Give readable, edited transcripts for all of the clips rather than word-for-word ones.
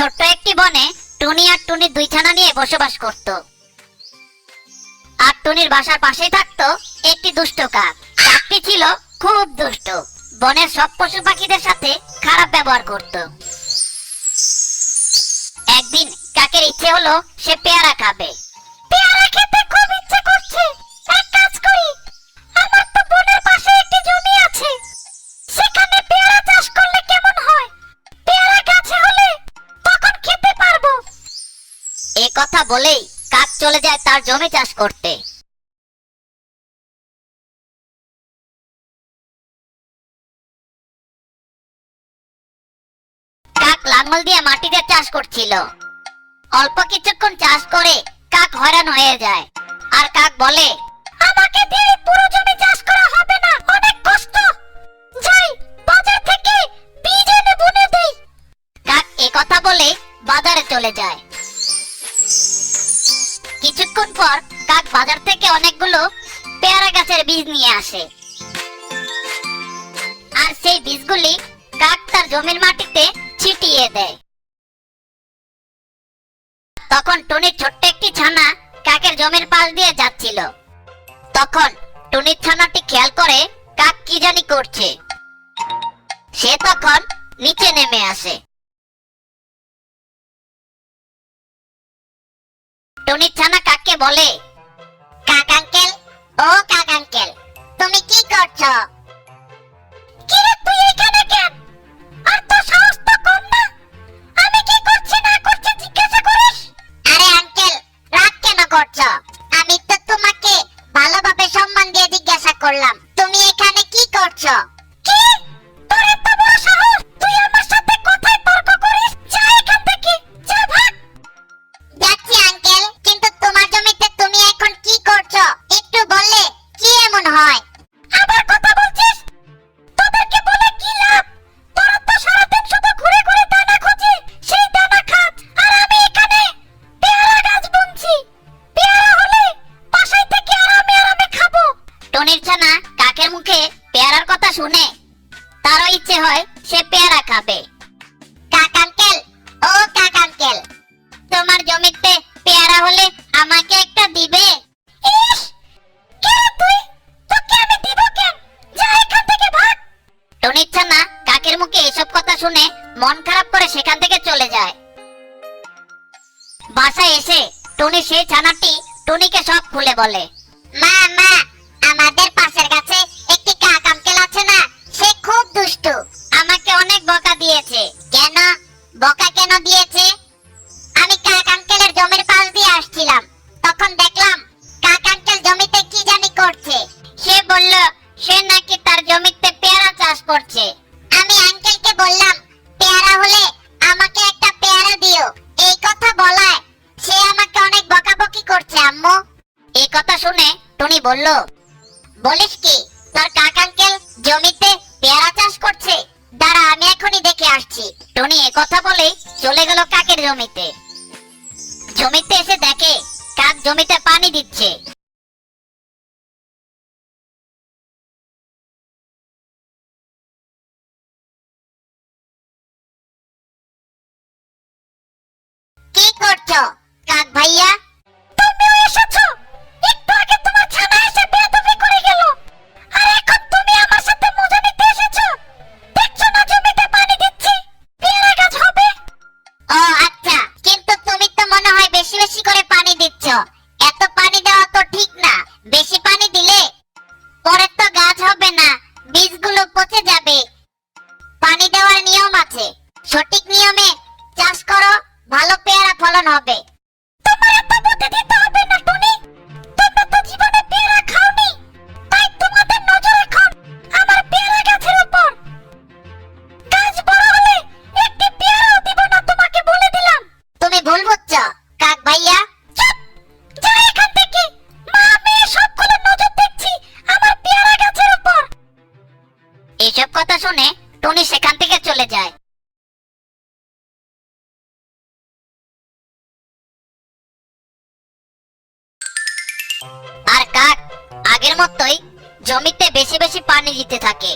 ছোট্ট একটি বনে টুনি আর টুনির দুই ছানা নিয়ে বসবাস করত। আর টুনির বাসার পাশেই থাকতো একটি দুষ্ট কাক। কাকটি ছিল খুব দুষ্ট, বনের সব পশু পাখিদের সাথে খারাপ ব্যবহার করত। একদিন কাকের ইচ্ছে হলো সে পেয়ারা খাবে। পেয়ারা খেতে খুব ইচ্ছে করছে, এক কাজ করি, আমার তো বনের পাশে একটি জমি আছে, সেখানে পেয়ারা চাষ করলে কেমন হয়? পেয়ারা গাছে হলে তখন খেতে পারবো। এই কথা বলেই কাক চলে যায় তার জমি চাষ করতে। কাক লাঙল দিয়ে মাটিতে চাষ করছিল। অল্প কিছুক্ষণ চাষ করে কাক হয়রান হয়ে যায়। আর কাক বলে, আমাকে দিয়ে পুরো জমি চাষ করা হবে না, অনেক কষ্ট, যাই বাজার থেকে বীজ এনে বুনে দেই। কাক এই কথা বলে বাজারে চলে যায়। কিছুক্ষণ পর কাক বাজার থেকে অনেকগুলো পেয়ারা গাছের বীজ নিয়ে আসে। আর সেই বীজগুলি কাক তার জমির মাটিতে ছিটিয়ে দেয়। তখন টুনির ছোট্ট একটি ছানা কাকের জমির পাশ দিয়ে যাচ্ছিল। তখন টুনির ছানাটি খেয়াল করে কাক কি জানি করছে। সে তখন নিচে নেমে আসে। টুনির ছানা কাককে বলে, কাক আঙ্কেল, ও কাক আঙ্কেল, তুমি কি করছো? কি রে, তুই এখানে কেন? আর তো সাহস তো কম না, আমি কি করছি না করছি জিজ্ঞাসা করিস? আরে আঙ্কেল, রাগ কেন করছো? আমি তো তোমাকে ভালোভাবে সম্মান দিয়ে জিজ্ঞাসা করলাম, তুমি এখানে কি করছো? কি, তোর এত বড় সাহস, তুই আমার সাথে কথায় তর্ক করিস? যা এখান থেকে, যা ভাগ। যাচ্ছি আঙ্কেল, কিন্তু তোমার জমিতে তুমি এখন কি করছো একটু বললে কি এমন হয়? আবার কথা বলছিস? তোদেরকে বলে কি লাভ? তোরা তো সারাদিন শুধু ঘুরে ঘুরে দানা খুঁজি, সেই দানা খাস, আর আমি এখানে পেয়ারা গাছ বুনছি। পেয়ারা হলে বাসায় থেকে আরামে আরামে খাবো। টুনির ছানা কাকের মুখে পেয়ারার কথা শুনে তারও ইচ্ছে হয় সে পেয়ারা খাবে। কাক আঙ্কেল, ও কাক আঙ্কেল, তোমার জমিতে পেয়ারা হলে আমাকে একটা দিবে? ইস, কে রে তুই? তোকে আমি দিব কেন? যা এখান থেকে ভাগ। টুনির ছানা কাকের মুখে এসব কথা শুনে মন খারাপ করে সেখান থেকে চলে যায়। বাসায় এসে টুনি সেই ছানাটি টুনিকে সব খুলে বলে। মা মা, আমাদের পাশের গাছে একটি কাক আঙ্কেল আছে না, সে খুব দুষ্টু, আমাকে অনেক বকা দিয়েছে। কেন বকা কেন দিয়েছে? আমি কাক আঙ্কেলের জমির পাশ দিয়ে আসছিলাম, তখন দেখলাম কাক আঙ্কেল জমিতে কি জানি করছে। সে বলল সে নাকি তার জমিতে পেয়ারা চাষ করছে। আমি আঙ্কেলকে বললাম, পেয়ারা হলে আমাকে একটা পেয়ারা দিও। এই কথা বলায় সে আমাকে অনেক বকাবকি করছে আম্মু। এই কথা শুনে টুনি বলল, বলিস কি, তোর কাক আঙ্কেল জমিতে পেয়ারা চাষ করছে? দাঁড়া, আমি এখনই দেখে আসছি। টুনি এই কথা বলে চলে গেল কাকের জমিতে। জমিতে এসে দেখে কাক জমিতে পানি দিচ্ছে। কি করছো কাক ভাইয়া? তুমিও এসেছো? একটু আগে তোমার ছানা এসে বেয়াদবি করে গেল, আর এখন তুমি আমার সাথে মজা নিতে এসেছো? দেখছো না জমিতে পানি দিচ্ছি, পেয়ারা গাছ হবে। ও আচ্ছা, কিন্তু তুমি তো মনে হয় বেশি বেশি করে পানি দিচ্ছ। এত পানি দেওয়া তো ঠিক না, বেশি পানি দিলে পরে তো গাছ হবে না, বীজগুলো পচে যাবে। পানি দেওয়ার নিয়ম আছে, সঠিক নিয়মে চাষ করো, ভালো পেয়ারা ফলন হবে। তোমার এত বুদ্ধি দিতে হবে না টুনি, তোমরা তো জীবনে পেয়ারা খাওনি, তাই তোমাদের নজর এখন আমার পেয়ারা গাছের উপর। গাছ বড় হলে একটি পেয়ারাও দিব না তোমাকে, বলে দিলাম। তুমি ভুল বুঝছো কাক ভাইয়া। চুপ, যা এখান থেকে, মা মেয়ে সবগুলো নজর দেখছি আমার পেয়ারা গাছের উপর। এইসব কথা শুনে টুনি সেখান থেকে চলে যায়। আর কাক আগের মতোই জমিতে বেশি বেশি পানি দিতে থাকে।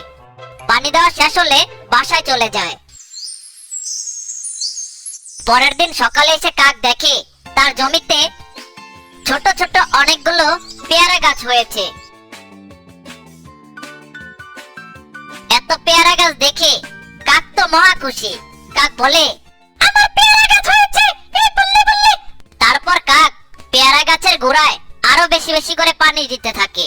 পানি দেওয়া শেষ হলে বাসায় চলে যায়। পরের দিন সকালে এসে কাক দেখে তার জমিতে ছোট ছোট অনেকগুলো পেয়ারা গাছ হয়েছে। এত পেয়ারা গাছ দেখে কাক তো মহা খুশি। কাক বলে, আমার পেয়ারা গাছ হয়েছে, এই বললে বললে। তারপর কাক পেয়ারা গাছের গোড়ায় আরো বেশি বেশি করে পানি দিতে থাকে।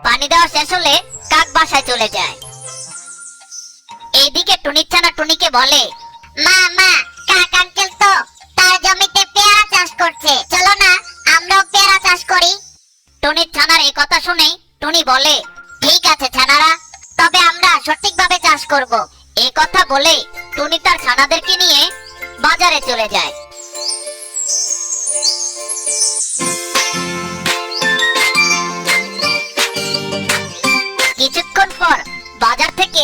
পানি দেওয়া শেষ হলে কাক বাসায় চলে যায়। এইদিকে টুনির ছানা টুনিকে বলে, মা মা, কাক আঙ্কেল তো তার জমিতে পেয়ারা চাষ করছে, চলো না আমরাও পেয়ারা চাষ করি। টুনির ছানার এই কথা শুনে টুনি বলে, ঠিক আছে ছানারা, তবে আমরা সঠিকভাবে চাষ করব। এই কথা বলে টুনি তার ছানাদেরকে নিয়ে বাজারে চলে যায়। কিছুক্ষণ পর বাজার থেকে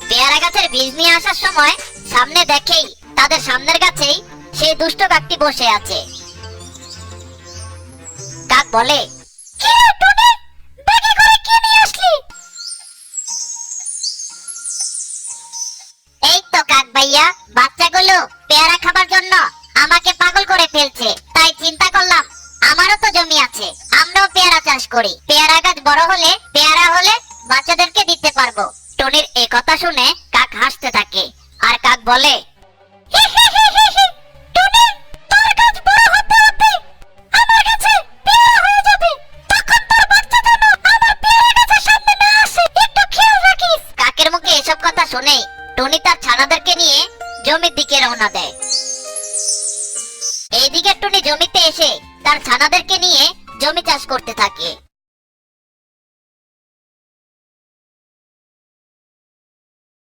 পেয়ারা গাছের বীজ নিয়ে আসার সময় সামনে দেখেই তাদের সামনের গাছেই সেই দুষ্ট কাকটি বসে আছে। কাক বলে, কি রে টুনি, ব্যাগে করে কি নিয়ে আসলি? এই তো কাক ভাইয়া, বাচ্চাগুলো পেয়ারা খাবার জন্য আমাকে পাগল করে ফেলছে, তাই চিন্তা করলাম আমারও তো জমি আছে, আমরাও পেয়ারা চাষ করি। পেয়ারা গাছ বড় হলে পেয়ারা হলে বাচ্চাদেরকে দিতে পারবো। টুনির এই কথা শুনে কাক হাসতে থাকে আর কাক বলে, টুনি, তোর গাছ বড় হতে হতে আমার কাছে পেয়ারা হয়ে যাবে, তখন তোর বাচ্চা যেন আমার পেয়ারা গাছের সামনে না আসে, একটু খেয়াল রাখিস। কাকের মুখে এসব কথা শুনে টুনি তার ছানাদেরকে নিয়ে জমির দিকে রওনা দেয়। এইদিকে টুনি জমিতে এসে তার ছানাদেরকে নিয়ে জমি চাষ করতে থাকে।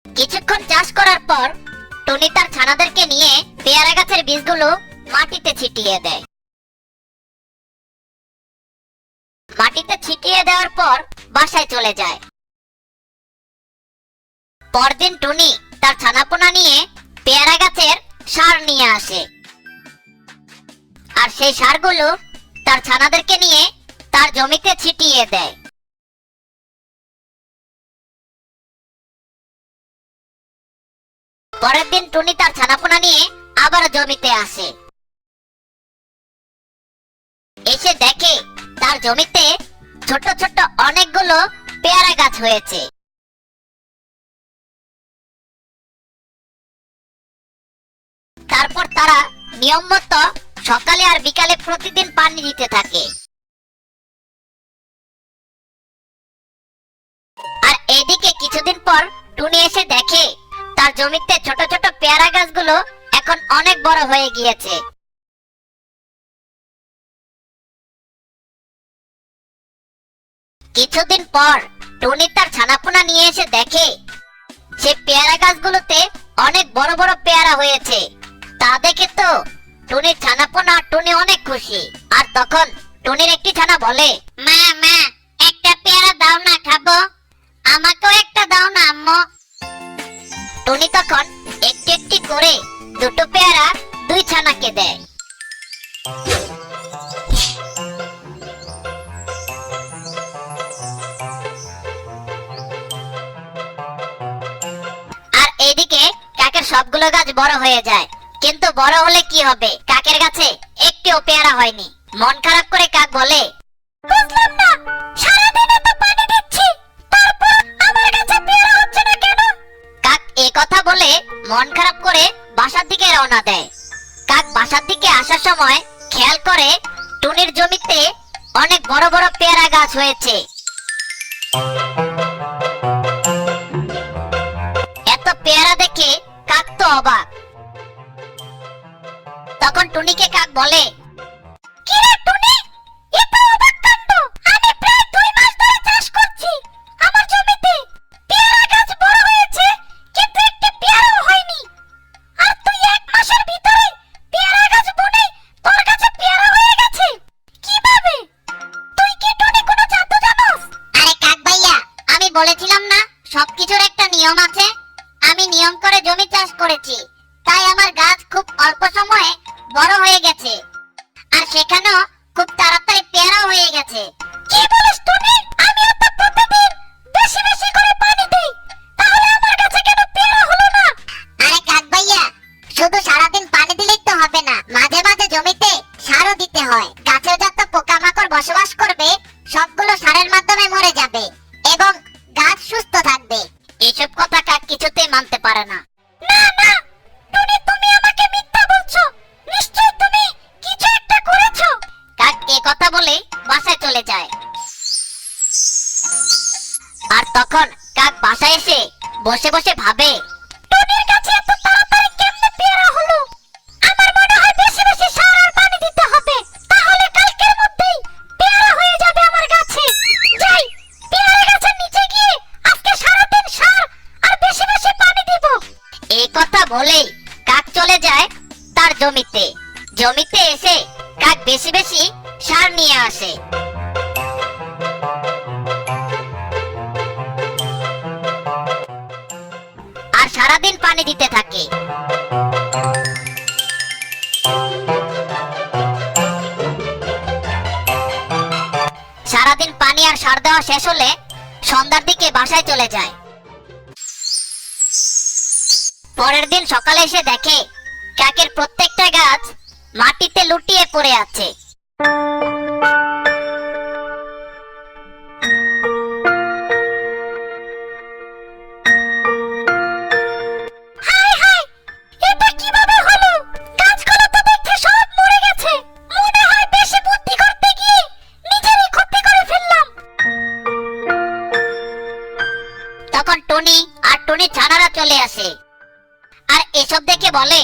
কিছুক্ষণ চাষ করার পর টুনি তার ছানাদেরকে নিয়ে পেয়ারা গাছের বীজগুলো মাটিতে ছিটিয়ে দেয়। মাটিতে ছিটিয়ে দেওয়ার পর বাসায় চলে যায়। পরদিন টুনি তার ছানাপোনা নিয়ে পেয়ারা গাছের সার নিয়ে আসে আর সেই সারগুলো তার ছানাদেরকে নিয়ে তার জমিতে ছিটিয়ে দেয়। পরের দিন টুনি তার ছানাপোনা নিয়ে আবার জমিতে আসে। এসে দেখে তার জমিতে ছোট ছোট অনেকগুলো পেয়ারা গাছ হয়েছে। তারপর তারা নিয়ম মতো সকালে আর বিকালে প্রতিদিন পানি দিতে থাকে। আর এদিকে কিছুদিন পর টুনি এসে দেখে তার জমিতে ছোট ছোট পেয়ারা গাছগুলো এখন অনেক বড় হয়ে গিয়েছে। কিছুদিন পর টুনি তার ছানাপোনা নিয়ে এসে দেখে সে পেয়ারা গাছগুলোতে অনেক বড় বড় পেয়ারা হয়েছে। তা দেখে তো টুনির ছানাপোনা টুনি অনেক খুশি। আর তখন টুনির একটি ছানা বলে, মা মা, একটা পেয়ারা দাও না, খাবো, আমাকেও একটা দাও না আম্মু। টুনি তখন একটি একটি করে দুটো পেয়ারা দুই ছানাকে দেয়। আর এইদিকে কাকের সবগুলো গাছ বড় হয়ে যায়। কিন্তু বড় হলে কি হবে, কাকের গাছে একটিও পেয়ারা হয়নি। মন খারাপ করে কাক বলে, বুঝলাম না, সারাদিন এত পানি দিচ্ছি, তারপর আমার গাছে পেয়ারা হচ্ছে না কেন? কাক এই কথা বলে মন খারাপ করে বাসার দিকে রওনা দেয়। কাক বাসার দিকে আসার সময় খেয়াল করে টুনির জমিতে অনেক বড় বড় পেয়ারা গাছ হয়েছে। এত পেয়ারা দেখে কাক তো অবাক। তখন টুনিকে কাক বলে, কি রে টুনি, এত অবাক কাণ্ড! আমি প্রায় 2 মাস ধরে চাষ করছি, আমার জমিতে পেয়ারা গাছ বড় হয়েছে, কিন্তু একটি পেয়ারাও হয়নি। আর তুই 1 মাসের ভিতরে পেয়ারা গাছ বনে তোর কাছে পেয়ারা হয়ে গেছে, কিভাবে? তুই কি টুনি কোনো জাদু জানোস? আরে কাক ভাইয়া, আমি বলেছিলাম না সবকিছুর একটা নিয়ম আছে। আমি নিয়ম করে জমি চাষ করেছি, তাই আমার গাছ খুব অল্প সময়ে বড় হয়ে গেছে, আর সেখানেও খুব তাড়াতাড়ি পেয়ারা হয়ে গেছে। কি বলিস টুনি? আমি তো প্রতিদিন বেশি বেশি করে পানি দেই, কথা বলে বাসায় চলে যায়। আর তখন কাক বাসায় এসে বসে বসে ভাবে, টুনির কাছে এত তাড়াতাড়ি কেমনে পেয়ারা হলো? আমার মনে হয় বেশি বেশি সার আর পানি দিতে হবে, তাহলে কালকের মধ্যেই পেয়ারা হয়ে যাবে আমার গাছে। যাই, পেয়ারা গাছের নিচে গিয়ে আজকে সারাদিন সার আর বেশি বেশি পানি দিব। এই কথা বলেই কাক চলে যায় তার জমিতে। জমিতে এসে কাক বেশি বেশি সার নিয়ে আসে। আর সারাদিন পানি দিতে থাকে। সারাদিন পানি আর সার দেওয়া শেষ হলে সন্ধ্যার দিকে বাসায় চলে যায়। পরের দিন সকালে এসে দেখে কাকের প্রত্যেকটা গাছ মাটিতে লুটিয়ে পড়ে আছে। তখন টুনি আর টুনি ছানারা চলে আসে আর এসব দেখে বলে,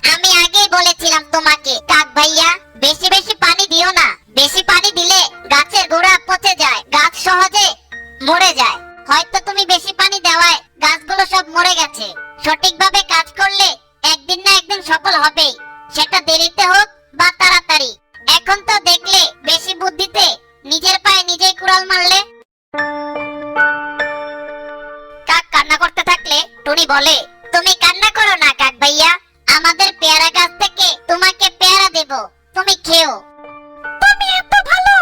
আমি আগেই বলেছিলাম তোমাকে কাক ভাইয়া, বেশি বেশি পানি দিও না। বেশি পানি দিলে গাছের গোড়া পচে যায়, গাছ সহজে মরে যায়। হয়তো তুমি বেশি পানি দেওয়ায় গাছগুলো সব মরে গেছে। সঠিকভাবে কাজ করলে একদিন না একদিন সফল হবেই, সেটা দেরিতে হোক বা তাড়াতাড়ি। এখন তো দেখলে বেশি বুদ্ধিতে নিজের পায়ে নিজেই কুড়াল মারলে। কাক কান্না করতে থাকলে টুনি বলে, তুমি কান্না করো না কাক ভাইয়া, আমাদের পেয়ারা গাছ থেকে তোমাকে পেয়ারা দেব, তুমি খেও। তুমি এত ভালো,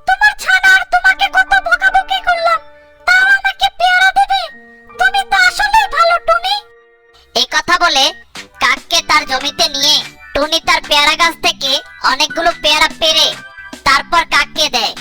তোমার ছানা আর তোমাকে কত বকাবকি করলাম, তাও আমাকে পেয়ারা দেবে? তুমি তো আসলেই ভালো টুনি। এই কথা বলে কাককে তার জমিতে নিয়ে টুনি তার পেয়ারা গাছ থেকে অনেকগুলো পেয়ারা পেড়ে তারপর কাককে দেয়।